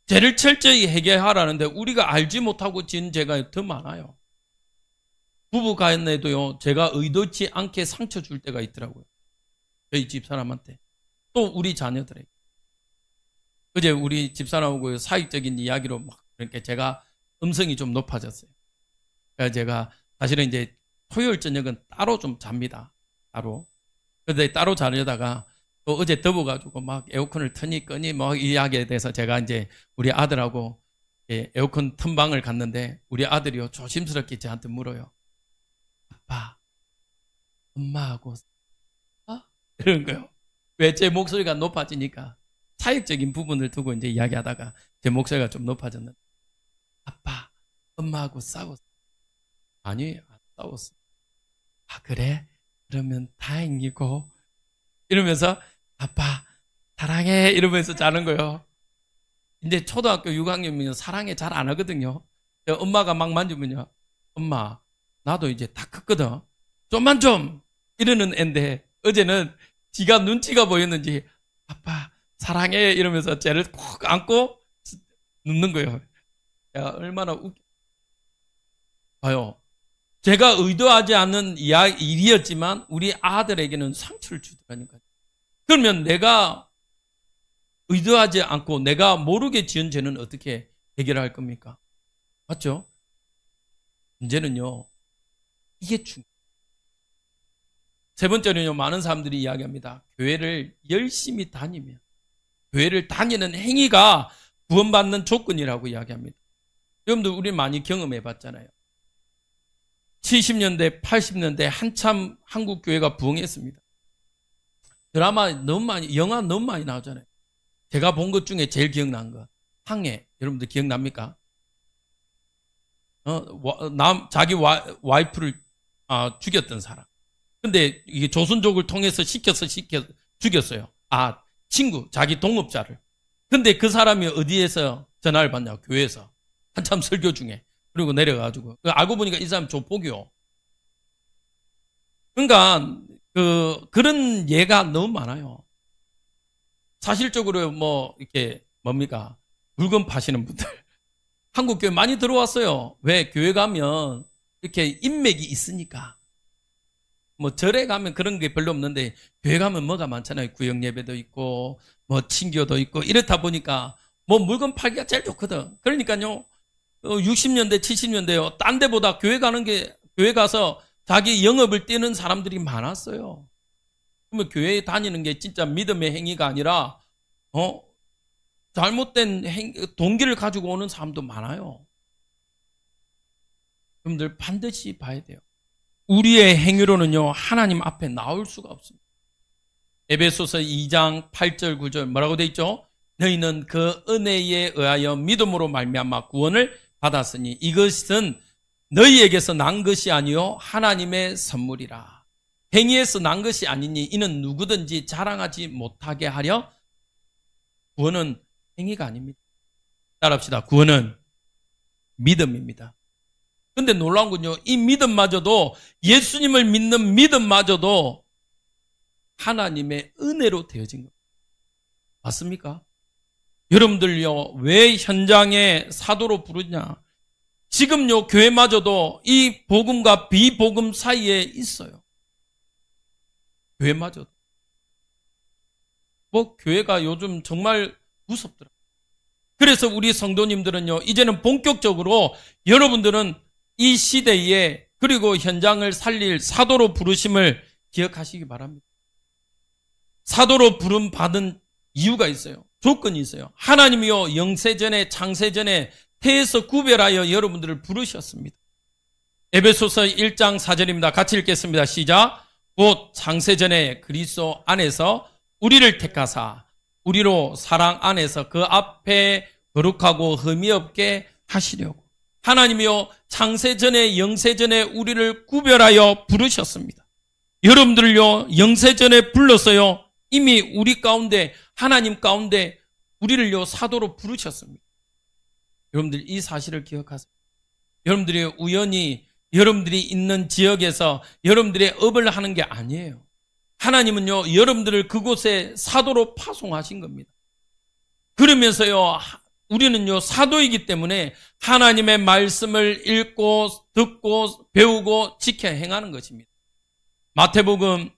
A: 죄를 철저히 해결하라는데 우리가 알지 못하고 지은 죄가 더 많아요. 부부 간에도요, 제가 의도치 않게 상처 줄 때가 있더라고요. 저희 집사람한테. 또 우리 자녀들에게. 어제 우리 집사람하고 사익적인 이야기로 막, 그러니까 제가 음성이 좀 높아졌어요. 그래서 제가 사실은 이제 토요일 저녁은 따로 좀 잡니다. 따로. 근데 따로 자려다가 또 어제 더워가지고 막 에어컨을 트니 끄니 뭐 이야기에 대해서 제가 이제 우리 아들하고 에어컨 튼 방을 갔는데 우리 아들이요, 조심스럽게 저한테 물어요. 아빠, 엄마하고 그런 거요. 왜 제 목소리가 높아지니까 사역적인 부분을 두고 이제 이야기하다가 제 목소리가 좀 높아졌는데, 아빠, 엄마하고 싸웠어. 아니, 안 싸웠어. 아, 그래? 그러면 다행이고. 이러면서 아빠 사랑해 이러면서 자는 거예요. 근데 초등학교 6학년이면 사랑해 잘 안 하거든요. 엄마가 막 만지면요, 엄마 나도 이제 다 컸거든, 좀만 좀 이러는 애인데 어제는 지가 눈치가 보였는지 아빠 사랑해 이러면서 쟤를 꼭 안고 눕는 거예요. 야, 얼마나 봐요. 제가 의도하지 않는 일이었지만 우리 아들에게는 상처를 주더라니까요. 그러면 내가 의도하지 않고 내가 모르게 지은 죄는 어떻게 해결할 겁니까? 맞죠? 문제는요, 이게 중요해요. 세 번째는요, 많은 사람들이 이야기합니다. 교회를 열심히 다니면, 교회를 다니는 행위가 구원받는 조건이라고 이야기합니다. 여러분들 우리 많이 경험해 봤잖아요. 70년대, 80년대 한참 한국 교회가 부흥했습니다. 드라마 너무 많이, 영화 너무 많이 나오잖아요. 제가 본 것 중에 제일 기억나는 거, 항해. 여러분들 기억납니까? 자기 와이프를 죽였던 사람. 근데 이게 조선족을 통해서 시켜서 죽였어요. 친구, 자기 동업자를. 근데 그 사람이 어디에서 전화를 받냐? 교회에서. 한참 설교 중에. 그리고 내려가지고. 알고 보니까 이 사람 조폭이요. 그러니까, 그런 예가 너무 많아요. 사실적으로 이렇게, 물건 파시는 분들. 한국 교회 많이 들어왔어요. 왜? 교회 가면 이렇게 인맥이 있으니까. 절에 가면 그런 게 별로 없는데, 교회 가면 뭐가 많잖아요. 구역 예배도 있고, 친교도 있고, 이렇다 보니까, 물건 팔기가 제일 좋거든. 그러니까요, 60년대, 70년대요. 딴 데보다 교회 가서 자기 영업을 뛰는 사람들이 많았어요. 그러면 교회에 다니는 게 진짜 믿음의 행위가 아니라, 잘못된 동기를 가지고 오는 사람도 많아요. 여러분들 반드시 봐야 돼요. 우리의 행위로는요, 하나님 앞에 나올 수가 없습니다. 에베소서 2장 8절 9절 뭐라고 돼 있죠? 너희는 그 은혜에 의하여 믿음으로 말미암아 구원을 받았으니 이것은 너희에게서 난 것이 아니요 하나님의 선물이라. 행위에서 난 것이 아니니 이는 누구든지 자랑하지 못하게 하려. 구원은 행위가 아닙니다. 따라합시다. 구원은 믿음입니다. 근데 놀라운 건요, 이 믿음마저도, 예수님을 믿는 믿음마저도 하나님의 은혜로 되어진 겁니다. 맞습니까? 여러분들요, 왜 현장에 사도로 부르냐? 지금요, 교회마저도 이 복음과 비복음 사이에 있어요. 교회마저도. 교회가 요즘 정말 무섭더라고요. 그래서 우리 성도님들은요, 이제는 본격적으로 여러분들은 이 시대에 그리고 현장을 살릴 사도로 부르심을 기억하시기 바랍니다. 사도로 부름 받은 이유가 있어요. 조건이 있어요. 하나님이요, 영세전에 창세전에 태에서 구별하여 여러분들을 부르셨습니다. 에베소서 1장 4절입니다. 같이 읽겠습니다. 시작. 곧 창세전에 그리스도 안에서 우리를 택하사 우리로 사랑 안에서 그 앞에 거룩하고 흠이 없게 하시려고. 하나님이요, 창세전에 영세전에 우리를 구별하여 부르셨습니다. 여러분들을요, 영세전에 불렀어요. 이미 우리 가운데, 하나님 가운데 우리를요, 사도로 부르셨습니다. 여러분들 이 사실을 기억하세요. 여러분들이 우연히 여러분들이 있는 지역에서 여러분들의 업을 하는 게 아니에요. 하나님은요, 여러분들을 그곳에 사도로 파송하신 겁니다. 그러면서요, 우리는요, 사도이기 때문에 하나님의 말씀을 읽고 듣고 배우고 지켜 행하는 것입니다. 마태복음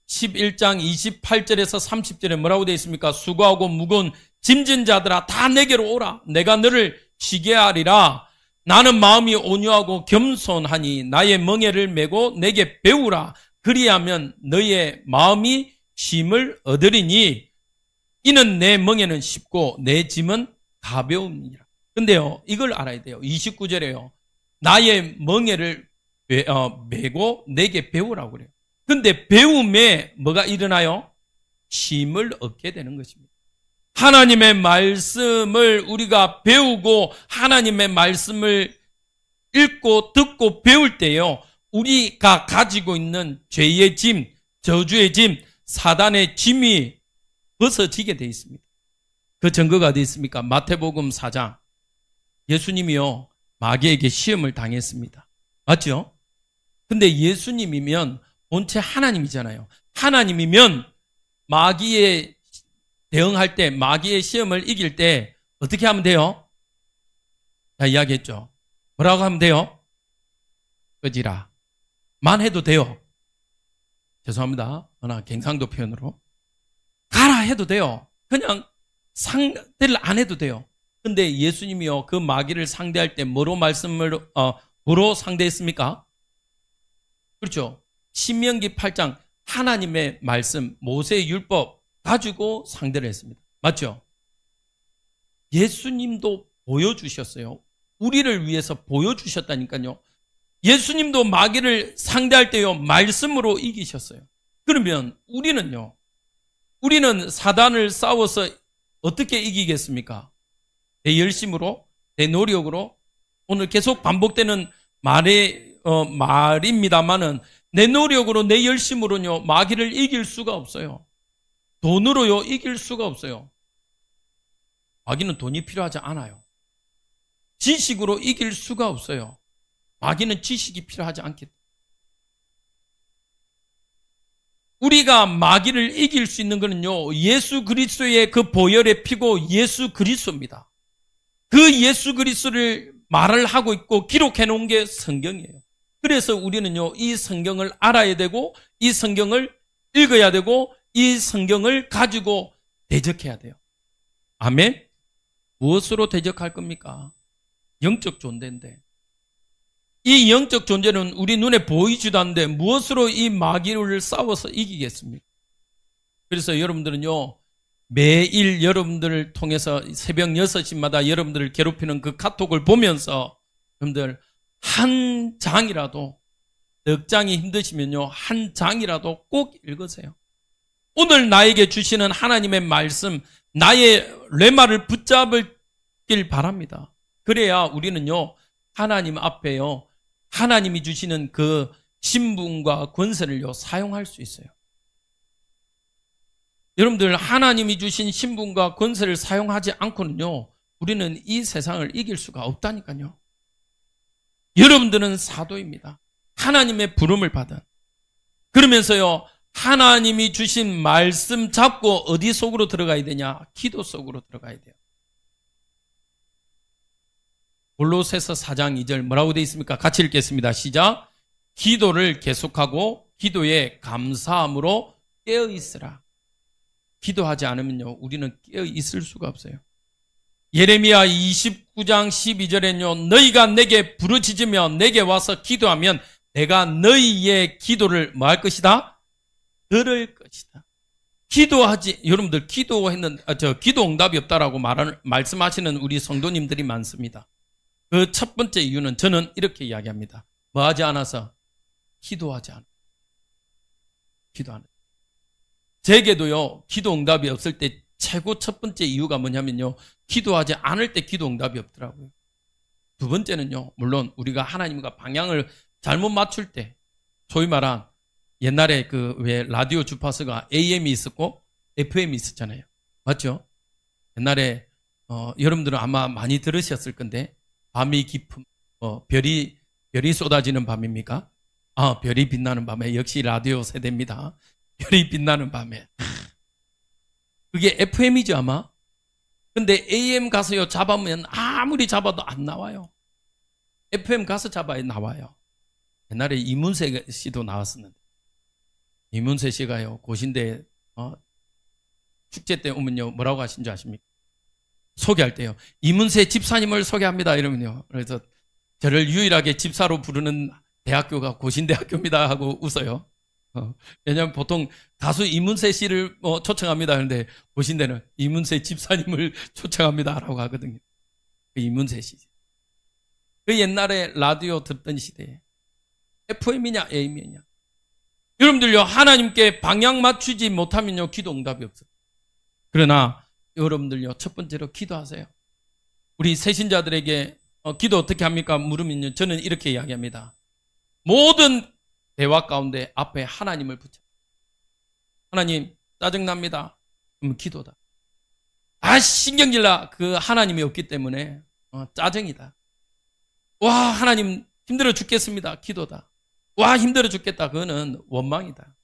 A: 11장 28절에서 30절에 뭐라고 되어 있습니까? 수고하고 무거운 짐진 자들아 다 내게로 오라. 내가 너를 쉬게 하리라. 나는 마음이 온유하고 겸손하니 나의 멍에를 메고 내게 배우라. 그리하면 너의 마음이 쉼을 얻으리니 이는 내 멍에는 쉽고 내 짐은 가벼움이라. 근데요, 이걸 알아야 돼요. 29절에요. 나의 멍에를 메고 내게 배우라고 그래요. 근데 배움에 뭐가 일어나요? 쉼을 얻게 되는 것입니다. 하나님의 말씀을 우리가 배우고 하나님의 말씀을 읽고 듣고 배울 때요, 우리가 가지고 있는 죄의 짐, 저주의 짐, 사단의 짐이 벗어지게 되어 있습니다. 그 증거가 어디 있습니까? 마태복음 4장. 예수님이요, 마귀에게 시험을 당했습니다. 맞죠? 근데 예수님이면 본체 하나님이잖아요. 하나님이면 마귀에 대응할 때, 마귀의 시험을 이길 때 어떻게 하면 돼요? 자, 이야기했죠. 뭐라고 하면 돼요? 꺼지라. 만 해도 돼요. 죄송합니다. 경상도 표현으로. 가라 해도 돼요. 그냥 상대를 안 해도 돼요. 근데 예수님이요, 그 마귀를 상대할 때 뭐로 뭐로 상대했습니까? 그렇죠. 신명기 8장 하나님의 말씀, 모세의 율법 가지고 상대를 했습니다. 맞죠? 예수님도 보여주셨어요. 우리를 위해서 보여주셨다니까요. 예수님도 마귀를 상대할 때요, 말씀으로 이기셨어요. 그러면 우리는요, 우리는 사단을 싸워서 어떻게 이기겠습니까? 내 열심으로, 내 노력으로, 오늘 계속 반복되는 말입니다만은 내 노력으로, 내 열심으로는요, 마귀를 이길 수가 없어요. 돈으로요, 이길 수가 없어요. 마귀는 돈이 필요하지 않아요. 지식으로 이길 수가 없어요. 마귀는 지식이 필요하지 않기 때문에. 우리가 마귀를 이길 수 있는 것은요, 예수 그리스도의 그 보혈의 피고 예수 그리스도입니다. 그 예수 그리스도를 말을 하고 있고 기록해 놓은 게 성경이에요. 그래서 우리는요, 이 성경을 알아야 되고, 이 성경을 읽어야 되고, 이 성경을 가지고 대적해야 돼요. 아멘? 무엇으로 대적할 겁니까? 영적 존재인데. 이 영적 존재는 우리 눈에 보이지도 않는데 무엇으로 이 마귀를 싸워서 이기겠습니까? 그래서 여러분들은요, 매일 여러분들을 통해서 새벽 6시마다 여러분들을 괴롭히는 그 카톡을 보면서 여러분들 한 장이라도, 넉 장이 힘드시면요, 한 장이라도 꼭 읽으세요. 오늘 나에게 주시는 하나님의 말씀, 나의 레마를 붙잡길 바랍니다. 그래야 우리는요, 하나님 앞에요, 하나님이 주시는 그 신분과 권세를요, 사용할 수 있어요. 여러분들, 하나님이 주신 신분과 권세를 사용하지 않고는요, 우리는 이 세상을 이길 수가 없다니까요. 여러분들은 사도입니다. 하나님의 부름을 받은. 그러면서요, 하나님이 주신 말씀 잡고 어디 속으로 들어가야 되냐? 기도 속으로 들어가야 돼요. 골로새서 4장 2절 뭐라고 되어 있습니까? 같이 읽겠습니다. 시작. 기도를 계속하고 기도에 감사함으로 깨어 있으라. 기도하지 않으면요, 우리는 깨어 있을 수가 없어요. 예레미야 29장 12절에는요, 너희가 내게 부르짖으며 내게 와서 기도하면 내가 너희의 기도를 뭐 할 것이다? 들을 것이다. 기도하지, 여러분들 기도 응답이 없다라고 말씀하시는 우리 성도님들이 많습니다. 그 첫 번째 이유는 저는 이렇게 이야기합니다. 뭐 하지 않아서? 기도하지 않아. 기도하는. 제게도요, 기도 응답이 없을 때 최고 첫 번째 이유가 뭐냐면요, 기도하지 않을 때 기도 응답이 없더라고요. 두 번째는요, 물론 우리가 하나님과 방향을 잘못 맞출 때, 소위 말한 옛날에 그 왜 라디오 주파수가 AM이 있었고 FM이 있었잖아요. 맞죠? 옛날에 여러분들은 아마 많이 들으셨을 건데, 밤이 깊은 별이 쏟아지는 밤입니까? 별이 빛나는 밤에. 역시 라디오 세대입니다. 별이 빛나는 밤에. 그게 FM이죠 아마. 근데 AM 가서요 잡으면 아무리 잡아도 안 나와요. FM 가서 잡아야 나와요. 옛날에 이문세 씨도 나왔었는데, 이문세 씨가요 고신대 축제 때 오면요 뭐라고 하신 줄 아십니까? 소개할 때요, 이문세 집사님을 소개합니다 이러면요, 그래서 저를 유일하게 집사로 부르는 대학교가 고신대학교입니다 하고 웃어요. 왜냐하면 보통 가수 이문세 씨를 초청합니다 하는데 고신대는 이문세 집사님을 초청합니다 라고 하거든요. 그 이문세 씨. 그 옛날에 라디오 듣던 시대에 FM이냐 AM이냐. 여러분들요, 하나님께 방향 맞추지 못하면요 기도 응답이 없어요. 그러나 여러분들요, 첫 번째로 기도하세요. 우리 새신자들에게 기도 어떻게 합니까? 물으면요, 저는 이렇게 이야기합니다. 모든 대화 가운데 앞에 하나님을 붙여. 하나님 짜증납니다. 그럼 기도다. 신경질나. 그 하나님이 없기 때문에 짜증이다. 와, 하나님 힘들어 죽겠습니다. 기도다. 와, 힘들어 죽겠다. 그거는 원망이다.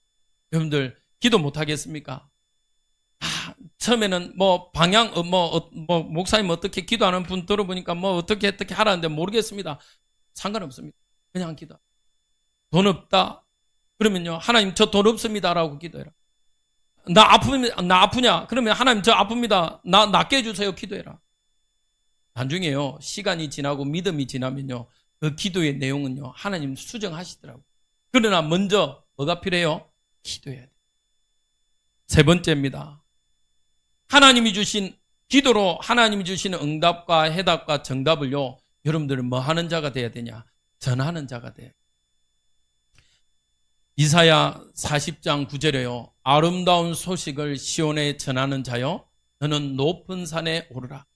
A: 여러분들 기도 못 하겠습니까? 처음에는 방향 목사님 어떻게 기도하는 분 들어보니까 어떻게 하라는데 모르겠습니다. 상관없습니다. 그냥 기도. 돈 없다? 그러면요, 하나님 저 돈 없습니다라고 기도해라. 나 아프냐? 그러면 하나님 저 아픕니다. 나 낫게 해주세요. 기도해라. 나중에요, 시간이 지나고 믿음이 지나면요, 그 기도의 내용은요, 하나님 수정하시더라고요. 그러나 먼저 뭐가 필요해요? 기도해야 돼요. 세 번째입니다. 하나님이 주신 기도로 하나님이 주시는 응답과 해답과 정답을요, 여러분들은 뭐 하는 자가 돼야 되냐? 전하는 자가 돼요. 이사야 40장 9절에요. 아름다운 소식을 시온에 전하는 자여, 너는 높은 산에 오르라.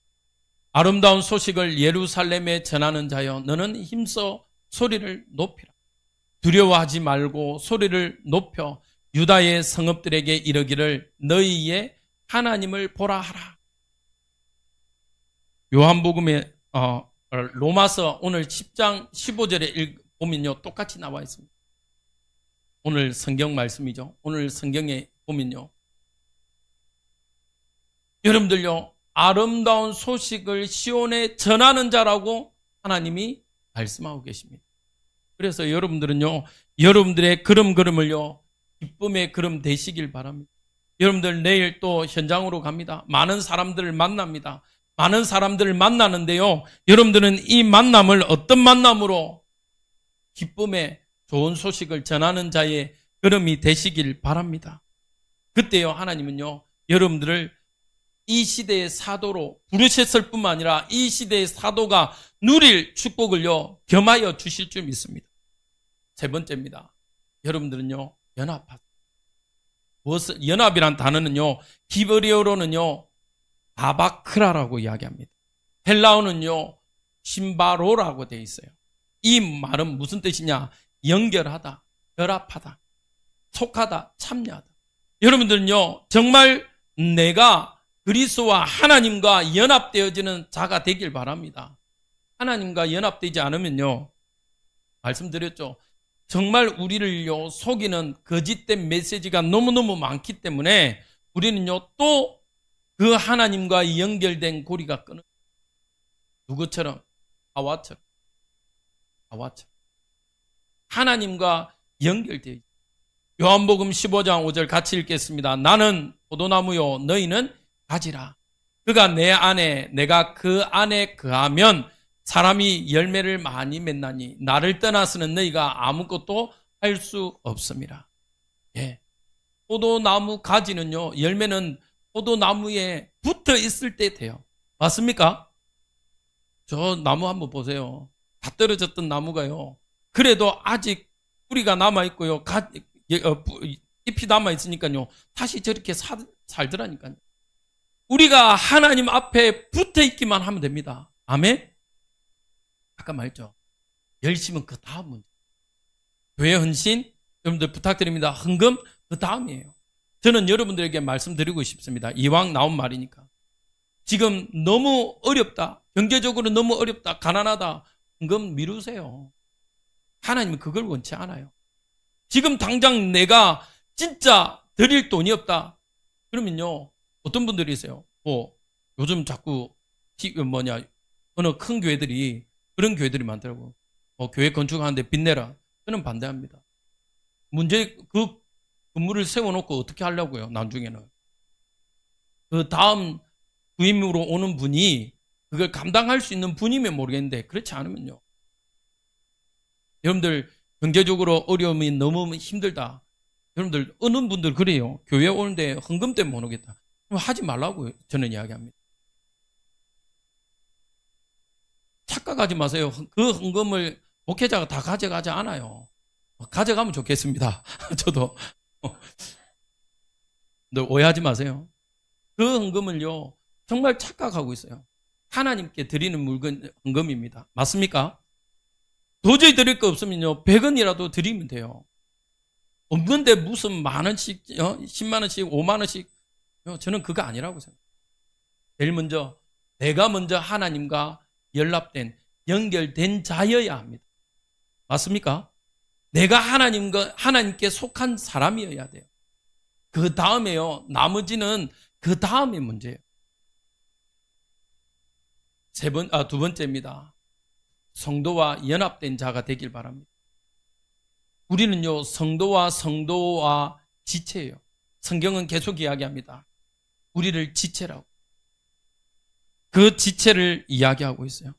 A: 아름다운 소식을 예루살렘에 전하는 자여, 너는 힘써 소리를 높이라. 두려워하지 말고 소리를 높여 유다의 성읍들에게 이르기를 너희의 하나님을 보라 하라. 요한복음에 로마서 오늘 10장 15절에 보면요, 똑같이 나와 있습니다. 오늘 성경 말씀이죠. 오늘 성경에 보면요, 여러분들요, 아름다운 소식을 시온에 전하는 자라고 하나님이 말씀하고 계십니다. 그래서 여러분들은요, 여러분들의 걸음걸음을요, 기쁨의 걸음 되시길 바랍니다. 여러분들 내일 또 현장으로 갑니다. 많은 사람들을 만납니다. 많은 사람들을 만나는데요, 여러분들은 이 만남을 어떤 만남으로? 기쁨의 좋은 소식을 전하는 자의 걸음이 되시길 바랍니다. 그때요, 하나님은요, 여러분들을 이 시대의 사도로 부르셨을 뿐만 아니라 이 시대의 사도가 누릴 축복을요, 겸하여 주실 줄 믿습니다. 세 번째입니다. 여러분들은요, 연합하세요. 무엇을, 연합이란 단어는요, 히브리어로는요, 바바크라라고 이야기합니다. 헬라어는요, 심바로라고 되어 있어요. 이 말은 무슨 뜻이냐? 연결하다, 결합하다, 속하다, 참여하다. 여러분들은요, 정말 내가 그리스도와 하나님과 연합되어지는 자가 되길 바랍니다. 하나님과 연합되지 않으면요, 말씀드렸죠. 정말 우리를요, 속이는 거짓된 메시지가 너무너무 많기 때문에 우리는요, 또 그 하나님과 연결된 고리가 끊어. 누구처럼? 하와처럼. 하나님과 연결되어 있어요. 요한복음 15장 5절 같이 읽겠습니다. 나는 포도나무요, 너희는 가지라. 그가 내 안에, 내가 그 안에 거하면 사람이 열매를 많이 맺나니 나를 떠나서는 너희가 아무것도 할 수 없습니다. 예. 포도나무 가지는요, 열매는 포도나무에 붙어 있을 때 돼요. 맞습니까? 저 나무 한번 보세요. 다 떨어졌던 나무가요, 그래도 아직 뿌리가 남아있고요, 잎이 남아있으니까요, 다시 저렇게 살더라니까요. 우리가 하나님 앞에 붙어 있기만 하면 됩니다. 아멘? 아까 말했죠. 열심은 그 다음 문제. 교회 헌신, 여러분들 부탁드립니다. 헌금, 그 다음이에요. 저는 여러분들에게 말씀드리고 싶습니다. 이왕 나온 말이니까. 지금 너무 어렵다. 경제적으로 너무 어렵다. 가난하다. 헌금 미루세요. 하나님은 그걸 원치 않아요. 지금 당장 내가 진짜 드릴 돈이 없다. 그러면요, 어떤 분들이 있어요. 요즘 자꾸 어느 큰 교회들이 그런 교회들이 많더라고. 교회 건축하는데 빚 내라. 저는 반대합니다. 그 건물을 세워놓고 어떻게 하려고요, 나중에는. 그 다음 부임으로 오는 분이 그걸 감당할 수 있는 분이면 모르겠는데, 그렇지 않으면요. 여러분들, 경제적으로 어려움이 너무 힘들다. 여러분들, 어느 분들 그래요. 교회 오는데 헌금 때문에 못 오겠다. 그럼 하지 말라고 저는 이야기합니다. 착각하지 마세요. 그 헌금을 목회자가 다 가져가지 않아요. 가져가면 좋겠습니다. 저도. 근데 오해하지 마세요. 그 헌금을요, 정말 착각하고 있어요. 하나님께 드리는 헌금입니다. 맞습니까? 도저히 드릴 거 없으면요, 100원이라도 드리면 돼요. 없는데 무슨 만 원씩, 10만 원씩, 5만 원씩, 저는 그거 아니라고 생각해요. 제일 먼저, 내가 먼저 하나님과 연결된 자여야 합니다. 맞습니까? 내가 하나님께 속한 사람이어야 돼요. 그 다음에요, 나머지는 그 다음의 문제예요. 두 번째입니다. 성도와 연합된 자가 되길 바랍니다. 우리는요, 성도와 지체예요. 성경은 계속 이야기합니다. 우리를 지체라고. 그 지체를 이야기하고 있어요.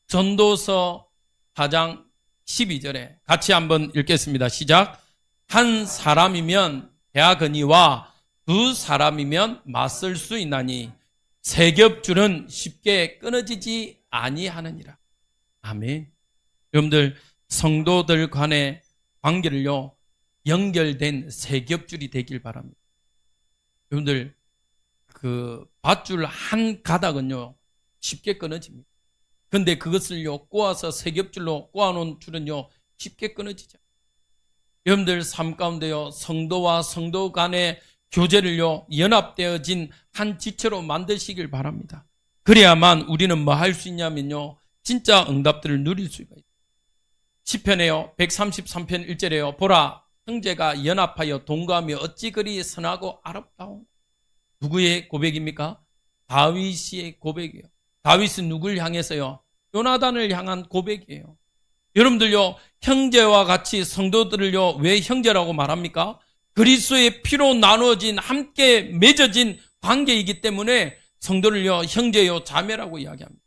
A: 전도서 4장 12절에 같이 한번 읽겠습니다. 시작. 한 사람이면 대하거니와 두 사람이면 맞설 수 있나니 세 겹줄은 쉽게 끊어지지 아니하느니라. 아멘. 여러분들, 성도들 간의 관계를요, 연결된 세 겹줄이 되길 바랍니다. 여러분들, 그 밧줄 한 가닥은요, 쉽게 끊어집니다. 근데 그것을요, 꼬아서 세 겹줄로 꼬아놓은 줄은요, 쉽게 끊어지죠. 여러분들 삶 가운데요, 성도와 성도 간의 교제를요, 연합되어진 한 지체로 만드시길 바랍니다. 그래야만 우리는 뭐 할 수 있냐면요, 진짜 응답들을 누릴 수가 있어요. 시편에요, 133편 1절에요. 보라, 형제가 연합하여 동거하며 어찌 그리 선하고 아름다운. 누구의 고백입니까? 다윗의 고백이에요. 다윗은 누굴 향해서요? 요나단을 향한 고백이에요. 여러분들요, 형제와 같이 성도들을요, 왜 형제라고 말합니까? 그리스도의 피로 나누어진, 함께 맺어진 관계이기 때문에 성도를요, 형제요, 자매라고 이야기합니다.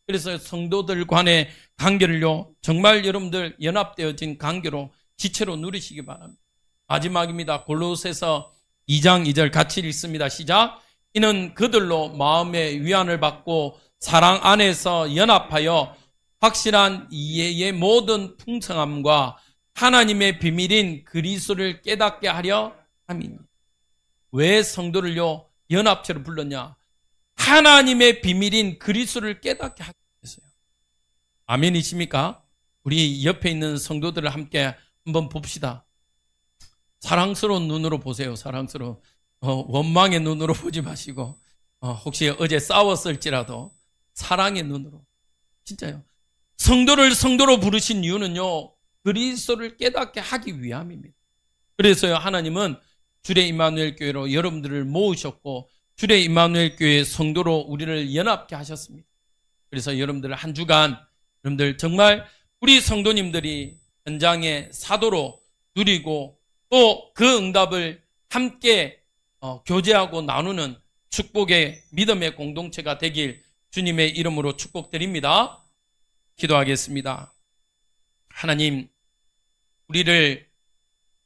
A: 그래서 성도들 간의 관계를요, 정말 여러분들 연합되어진 관계로 지체로 누리시기 바랍니다. 마지막입니다. 골로새서 2장 2절 같이 읽습니다. 시작. 이는 그들로 마음의 위안을 받고 사랑 안에서 연합하여 확실한 이해의 모든 풍성함과 하나님의 비밀인 그리스도를 깨닫게 하려 함이니. 왜 성도를요 연합체로 불렀냐? 하나님의 비밀인 그리스도를 깨닫게 하기 위해서요. 아멘이십니까? 우리 옆에 있는 성도들을 함께 한번 봅시다. 사랑스러운 눈으로 보세요. 사랑스러운 원망의 눈으로 보지 마시고 혹시 어제 싸웠을지라도 사랑의 눈으로. 진짜요. 성도를 성도로 부르신 이유는요 그리스도를 깨닫게 하기 위함입니다. 그래서요 하나님은 주의 임마누엘 교회로 여러분들을 모으셨고 주의 임마누엘 교회 성도로 우리를 연합케 하셨습니다. 그래서 여러분들 한 주간 여러분들 정말 우리 성도님들이 현장의 사도로 누리고 또 그 응답을 함께 교제하고 나누는 축복의 믿음의 공동체가 되길 주님의 이름으로 축복드립니다. 기도하겠습니다. 하나님, 우리를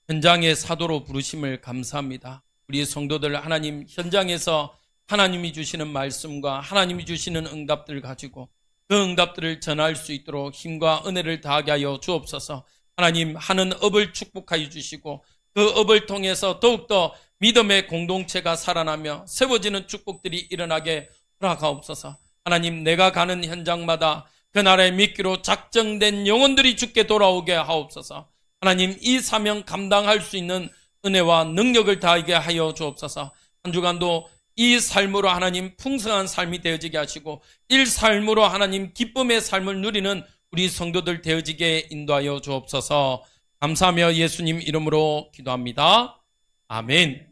A: 현장의 사도로 부르심을 감사합니다. 우리 성도들 하나님 현장에서 하나님이 주시는 말씀과 하나님이 주시는 응답들을 가지고 그 응답들을 전할 수 있도록 힘과 은혜를 다하게 하여 주옵소서. 하나님 하는 업을 축복하여 주시고 그 업을 통해서 더욱더 믿음의 공동체가 살아나며 세워지는 축복들이 일어나게 허락하옵소서. 하나님 내가 가는 현장마다 그 나라의 미끼로 작정된 영혼들이 주께 돌아오게 하옵소서. 하나님 이 사명 감당할 수 있는 은혜와 능력을 다하게 하여 주옵소서. 한 주간도 이 삶으로 하나님 풍성한 삶이 되어지게 하시고 이 삶으로 하나님 기쁨의 삶을 누리는 우리 성도들 되어지게 인도하여 주옵소서. 감사하며 예수님 이름으로 기도합니다. 아멘.